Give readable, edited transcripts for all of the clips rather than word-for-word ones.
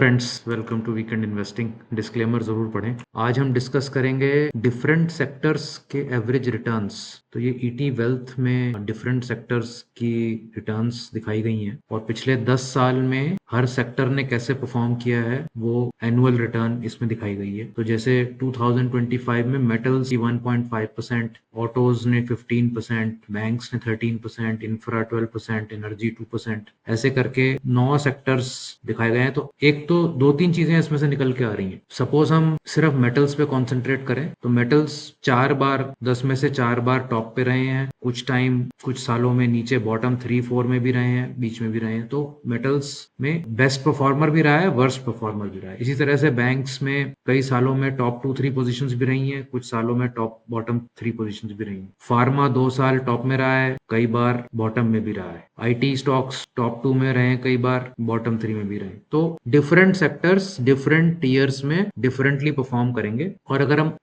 Friends, welcome to weekend investing. Disclaimer जरूर पढ़ें। आज हम डिस्कस करेंगे डिफरेंट सेक्टर्स के एवरेज रिटर्न्स। तो ये ईटी वेल्थ में डिफरेंट सेक्टर्स की रिटर्न्स दिखाई गई हैं और पिछले 10 साल में हर सेक्टर ने कैसे परफॉर्म किया है वो एनुअल रिटर्न इसमें दिखाई गई है। तो जैसे 2025 में मेटल्स की 1.5%, ऑटोज ने 15%, बैंक्स ने 13%, इंफ्रा 12%, एनर्जी 2%, ऐसे करके 9 सेक्टर्स दिखाए गए हैं। तो एक तो दो तीन चीजें इसमें से निकल के आ रही हैं। सपोज हम सिर्फ मेटल्स पे कॉन्सेंट्रेट करें तो मेटल्स 4 बार 10 में से 4 बार टॉप पे रहे हैं। कुछ टाइम कुछ सालों में नीचे बॉटम 3-4 में भी रहे हैं, बीच में भी रहे हैं। तो मेटल्स में बेस्ट परफॉर्मर भी रहा है, वर्स्ट परफॉर्मर भी रहा है। इसी तरह से बैंक्स में कई सालों में टॉप 2-3 पोजीशंस भी रही हैं, कुछ सालों में टॉप बॉटम 3 पोजीशंस भी रही हैं। फार्मा 2 साल टॉप में रहा है, कई बार बॉटम में भी रहा है। आईटी स्टॉक्स टॉप 2 में रहे हैं, कई बार बॉटम 3 में भी रहे। तो डिफरेंट सेक्टर्स डिफरेंट ईयर्स में डिफरेंटली परफॉर्म करेंगे। और अगर हम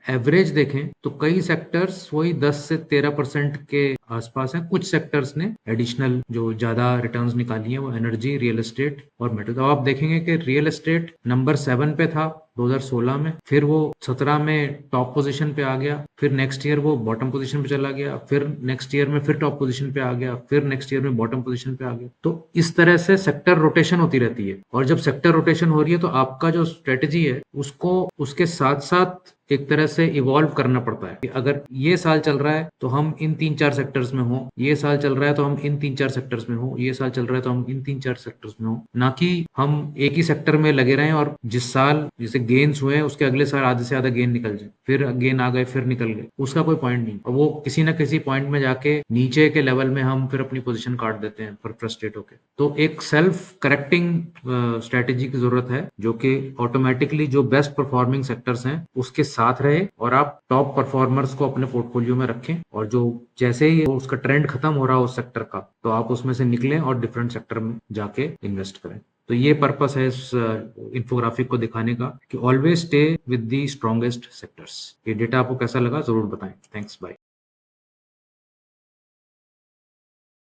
एवरेज देखें तो कई सेक्टर्स वही 10 से 13% के आसपास हैं। कुछ सेक्टर्स ने एडिशनल जो ज्यादा रिटर्न्स निकाली है वो एनर्जी, रियल एस्टेट और मेटल। तो आप देखेंगे कि रियल एस्टेट नंबर 7 पे था 2016 में, फिर वो 17 में टॉप पोजीशन पे आ गया, फिर नेक्स्ट ईयर वो बॉटम पोजीशन पे चला गया, फिर नेक्स्ट ईयर में फिर टॉप पोजीशन पे आ गया, फिर नेक्स्ट ईयर में बॉटम पोजीशन पे आ गया। तो इस तरह से सेक्टर रोटेशन होती रहती है। और जब सेक्टर रोटेशन हो रही है तो आपका जो स्ट्रेटजी है उसको उसके साथ साथ एक तरह से इवॉल्व करना पड़ता है कि अगर ये साल चल रहा है तो हम इन 3-4 सेक्टर्स में हो, ये साल चल रहा है तो हम इन 3-4 सेक्टर्स में हो, ये साल चल रहा है तो हम इन 3-4 सेक्टर्स में हो। ना कि हम एक ही सेक्टर में लगे रहें और जिस साल जैसे गेन्स हुए हैं उसके अगले साल आधे से ज्यादा गेन निकल जाए, फिर गेन आ गए फिर निकल गए, उसका कोई पॉइंट नहीं। और वो किसी ना किसी पॉइंट में जाके नीचे के लेवल में हम फिर अपनी पोजीशन काट देते हैं पर फ्रस्ट्रेट होके। तो एक सेल्फ करेक्टिंग स्ट्रेटेजी की जरूरत है जो कि ऑटोमेटिकली जो बेस्ट परफॉर्मिंग सेक्टर्स हैं उसके साथ रहे और आप टॉप परफॉर्मर्स को अपने पोर्टफोलियो में रखें। और जो जैसे ही उसका ट्रेंड खत्म हो रहा है उस सेक्टर का तो आप उसमें से निकलें और डिफरेंट सेक्टर में जाके इन्वेस्ट करें। तो ये पर्पस है इस इन्फोग्राफिक को दिखाने का कि always stay with the strongest sectors. ये डेटा आपको कैसा लगा जरूर बताएं। Thanks, bye.